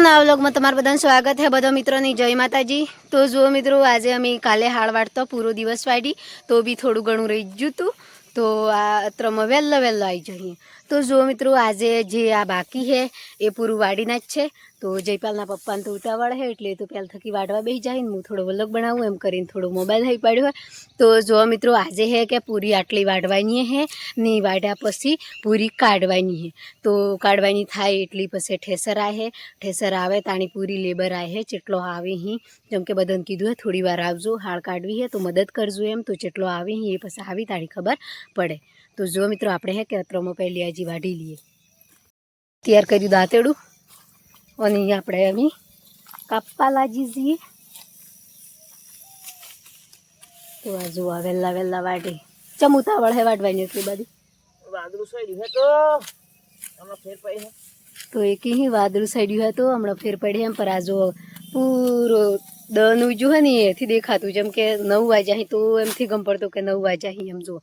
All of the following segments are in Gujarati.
નવા વ્લોગમાં તમારું બધાનું સ્વાગત છે બધા મિત્રોની જય માતાજી। તો જુઓ મિત્રો આજે અમે કાલે હાળ વાળતો પૂરો દિવસ વાડી તો બી થોડું ઘણું રહી ગયું હતું તો આ અત્રમાં વહેલો આવી જઈએ। તો જુઓ મિત્રો આજે જે આ બાકી છે એ પૂરું વાડીના જ છે। તો જયપાલના પપ્પાને તો ઉતાવળ છે એટલે તો પહેલાં થકી વાડવા બેસી જાય ને હું થોડો વ્લોગ બનાવું એમ કરીને થોડો મોબાઈલ થઈ પડ્યો હોય। તો જુઓ મિત્રો આજે છે કે પૂરી આટલી વાડવાની છે ને વાડ્યા પછી પૂરી કાઢવાની છે। તો કાઢવાની થાય એટલી પછી ઠેસર આવે ठेसर आवे ताणी पूरी लेबर आए है चेटलो आवे ही जम के बदन कीधुं है थोड़ी वार आवजो हाड़ काढवी है तो मदद करजो एम तो चेटलो आवे ही ए पछी आवी ताणी खबर पड़े। तो जो मित्रों आपणे है के अत्रोमां पहली आजी वाढी लीए तैयार कर्युं दांतेडुं अने अहीं आपणे अमी कापवा लागी छीए। तो आ जो आ वेला वेला वाढे चम उतावळ है वाढवानी એટલી બધી વાદળું સડ્યું है तो हमણાં ફેર પડી है तो एक ही वादळू सड़्यू है तो हमणा फेर पड़ी हम पर आ जो पूरो दन उज्जू है नहीं एथी देखातुं जेम के 9 वाग्या ही तो एमथी गम पड़तो के 9 वाग्या ही एम जो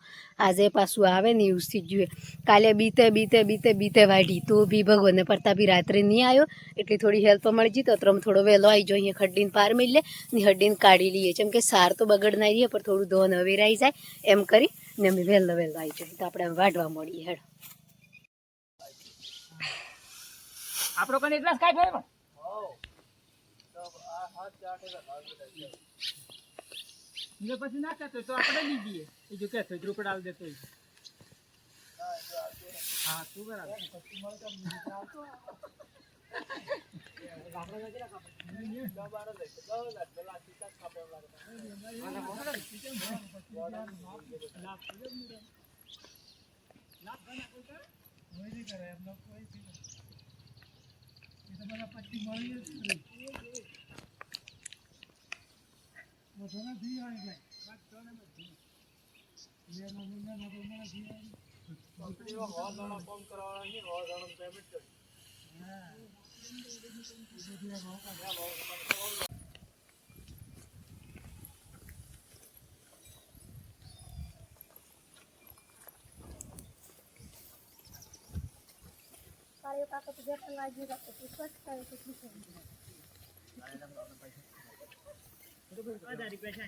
आजे पाछुं आवे ने एवुं थी गयुं। काले बीते बीते बीते बीते वाढी तो भी भगवानने परता भी रात्रे नहीं आयो एटली थोड़ी हेल्प मळी जी तो अत्रम थोड़ो वेलो आई जो अहीं खड्डीने पार मिले ने हड्डीने काढी लीए जेम के सार तो बगड़नाई रही पर थोड़ुं दोन अवेराई जाय एम करी ने अमे वेलो वेलो आई जઈએ। तो आपणे वाढवा मळीए हेड आपरो कने ग्लास काय થાય પણ હો તો આ હાથ ચાટે ને પછી ના કહેતો તો આપણે લઈ જઈએ એ જો કહેતો દ્રુકડાલ દેતો હા તું બરાબર પછી મળતો આવતો આપણે જરા કાપે દબારો દે તો પેલા સીતા કાપે લાગે અને મોહરા સીતા ના બના કોઈ કરે કોઈ નહીં કરે એમ લોકો કોઈ पट्टी मारी वो सोना दी आई गए बात सोना में दी ये महीना ना तो ना दी आई कंपनी को बहुत बड़ा काम करवाना है बहुत बड़ा पेमेंट कर हां ये दिया भाव का क्या भाव कार्य का तो जैसा लागेगा तो स्वस्थ करे तो ठीक है आधारी पैसा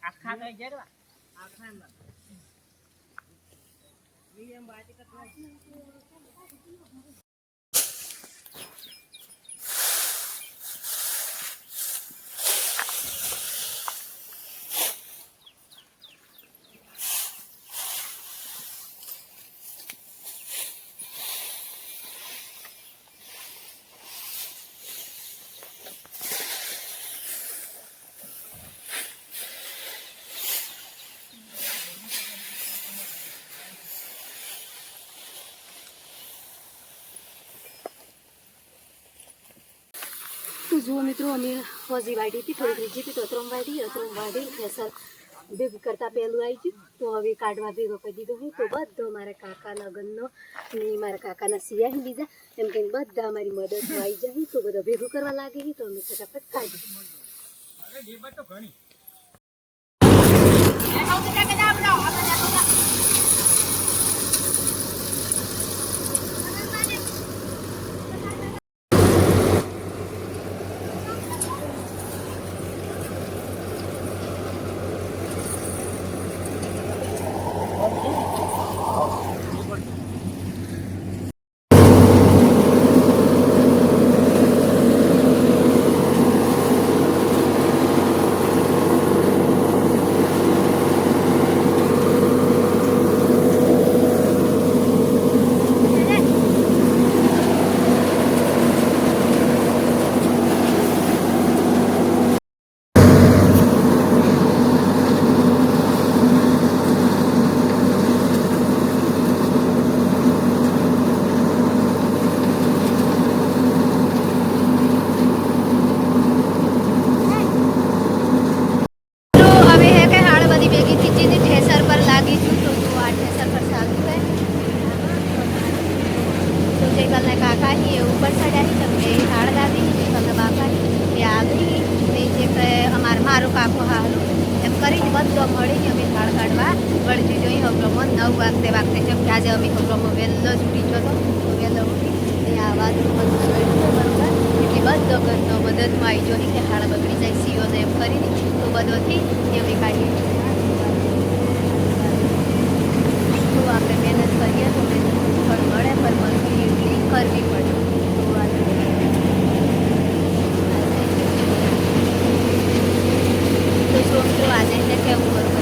आखा गए जरवा आखा में ये हम बात करते हैं। जो मित्रों अमे हजी वाड़ी थी थोड़ी बीजी थी तो अतरम वाड़ी ठेसर भेग करता पहलू आई गई तो हवे काढ़वा भेगो कर दीधो है। तो बधा मारा काका लगननो ने मारा काकाना सिया ही बीजा एम के बधा हमारी मदद आई जाए तो बधा भेगो करवा लागे ही तो अमे फटाफट काढी अरे जेबा तो घणी काका ही ऊपर चढ़ा ही तब हाड़ दादी तब बापा ही आ गई ने अमार मारो काको हाल एम करीने बधो मळीने अमे हाड़ काढवा वળી દીધો। અહીં હમણાં 9 વાગતે જેમ કે આજે અમે હમણાં વહેલો જ ઉઠી ગયો હતો તો વહેલો ઉઠી આ વાતનું બધું જોયું છે બરોબર, એટલે બધો ઘરનો મદદમાં આવી જોઈ કે હાળ બગડી જાય સીઓને એમ કરીને તો બધોથી એમની કાઢીએ તો આપણે મહેનત કરીએ તો મહેનતનું ફળ મળે, પણ મજૂરી એટલી કરવી પડે. તો જો મિત્રો આજે એટલે કેવું બરોબર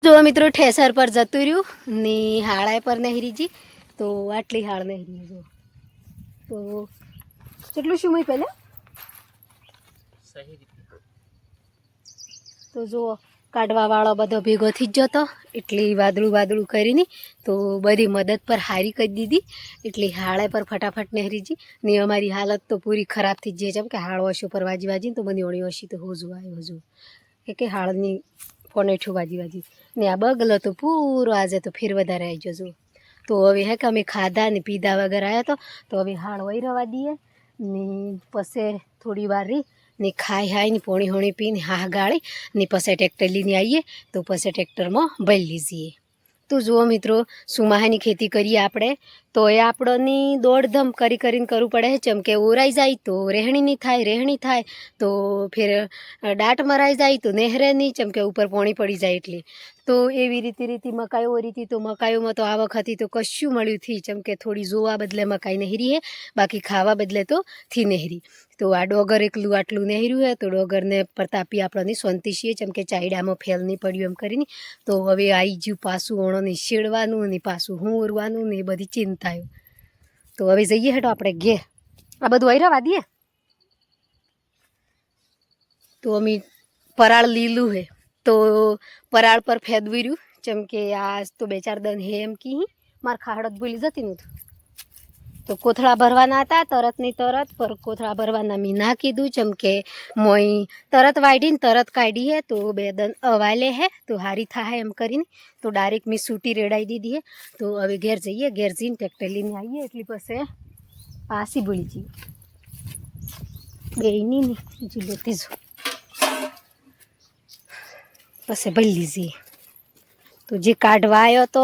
જો મિત્રો ઠેસર પર જતું રહ્યું ને હાળાય પર નહેરીજી તો આટલી હાળ નહેરી જો તો કેટલું શું મય પહેલા તો જો કાઢવા વાળો બધો ભેગો થઈ જ જતો એટલી વાદળું કરીને તો બધી મદદ પર હારી કરી દીધી એટલી હાળાય પર ફટાફટ નહેરીજી ને અમારી હાલત તો પૂરી ખરાબ થઈ જાય જેમ કે હાળ ઓછું પર વાજી તો બધી ઓણી ઓછી તો હોજું આવ્યો હજુ કે હાળની ફોનેઠું વાજી ને આ બગલો તો પૂરો આજે તો ફેર વધારે આવી જજો તો હવે હે કે અમે ખાધા ને પીધા વગર આવ્યા તો હવે હાળ વહી રવા દઈએ ને પછી થોડી વાર રહી ને ખાઈ ને પોણી હોણી પીને હા ગાળી ને પછી ટ્રેક્ટર લઈને આવીએ તો પછી ટ્રેક્ટરમાં ભરી લીજીએ તો જુઓ મિત્રો સુમાહાની ખેતી કરીએ આપણે તો એ આપણની દોડધમ કરીને કરવું પડે છે જેમ કે ઓરાઈ જાય તો રહેણી થાય તો ફેર દાટ મરાઈ જાય તો નહેરે નહીં જેમ કે ઉપર પોણી પડી જાય એટલે તો એવી રીતે મકાઈઓ ઓરીતી તો મકાઈઓમાં તો આ વખતે તો કશું મળ્યું થી જેમ કે થોડી જોવા બદલે મકાઈ નહેરી હે બાકી ખાવા બદલે તો થી નહેરી તો આ ડોગર એકલું આટલું નહેર્યું હે તો ડોગરને પ્રતાપી આપણને શાંતિ છીએ જેમ કે ચાયડામાં ફેલ નહીં પડ્યું એમ કરીને તો હવે આવી ગયું પાછું ઓણોને શેડવાનું ને પાછું હું ઓરવાનું ને એ બધી ચિંતાઓ તો હવે જઈએ હેડો આપણે ઘેર આ બધું આયરા દઈએ તો અમે પરાળ લીલું હે તો પરાળ પર ફેદવી રહ્યું જેમ કે આજ તો 2-4 દન હે એમ કી માર ખાહડત ભૂલી જતી નહોતું તો કોથળા ભરવાના હતા તરત પર કોથળા ભરવાના મેં ના કીધું જેમ કે મોય તરત વાઢીને તરત કાઢી હે તો 2 દન અવાલે હે તો હારી થાય એમ કરીને તો ડાયરેક્ટ મેં સૂટી રેડાઈ દીધી હે તો હવે ઘેર જઈને ટ્રેક્ટર લઈને આવીએ એટલી પછી પાસી ભૂલી જઈએ બેયની ને હજુ લેતી જો પછી ભરી લીજીએ તો જે કાઢવા આવ્યો તો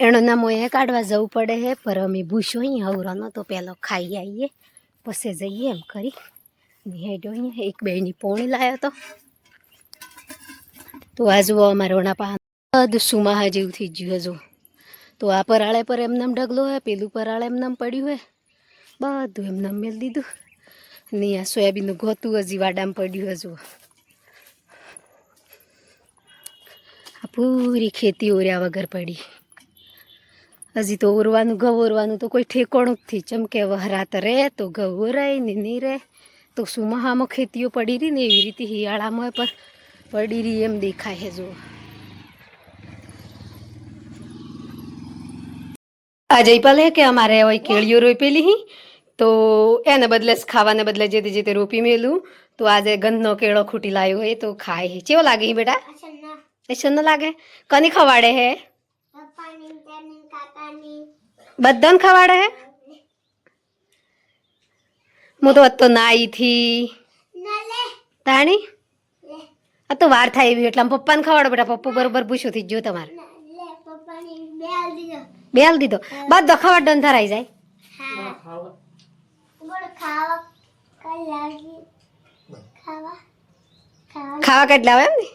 એનો નામ એ કાઢવા જવું પડે હે પર અમે ભૂસો અહીં હવરાનો તો પહેલો ખાઈ આવીએ પછી જઈએ એમ કરી હેડો અહીંયા એક બેની પોણી લાવ્યો તો તો આ જુઓ અમારોના પાન બધું સુમાહા જેવું થઈ ગયું હજુ. તો આ પરાળે પર એમનામ ઢગલો હોય, પેલું પરાળે એમનામ પડ્યું હોય, બધું એમનામ મેળ દીધું. ને આ સોયાબીનનું ગોતું હજી વાડામાં પડ્યું હજુ. આ પૂરી ખેતી ઓર્યા વગર પડી. હજી તો ઓરવાનું ઘઉં ઓરવાનું તો કોઈ ઠેકોણું જ થી. ચમકે વહરાત રહે તો ઘઉં ઓરાય ને નહીં રહે તો સુમાહામાં ખેતીઓ પડી રહી ને એવી રીતે શિયાળામાં પણ પડી રહી એમ દેખાય છે. જુઓ આ જયપાલ હે કે અમારે હોય કેળીઓ રોપેલી હી, તો એને બદલે ખાવાને બદલે જે તે રોપી મેલું. તો આજે ગંધનો કેળો ખૂટી લાવ્યો હોય તો ખાય હે. કેવો લાગે હે બેટા? એ ન લાગે? કની ખવાડે હે? બધાને ખવાડે હે? હું તો અત્તો નાઈ થી તાણી આ તો વાર થાય એવી એટલે પપ્પાને ખવાડો બેટા. પપ્પુ બરોબર પૂછ્યું થઈ ગયું તમારે. બેલ દીધો બધો ખવાડ ડન ધરાઈ જાય. ખાવા કેટલા આવે એમ ને?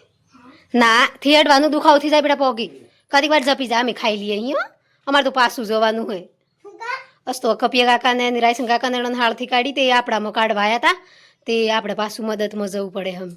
ના થિયેડવાનું દુખાવો થઈ જાય બેટા પોગી. કદી વાર જપી જાય અમે ખાઈ લઈએ અહીંયા. અમારે તો પાછું જવાનું હોય. બસ તો કપિયા કાકાને રાયસન કાકાને હાળથી કાઢી તે આપણામાં કાઢવા આવ્યા હતા. તે આપણે પાછું મદદમાં જવું પડે એમ.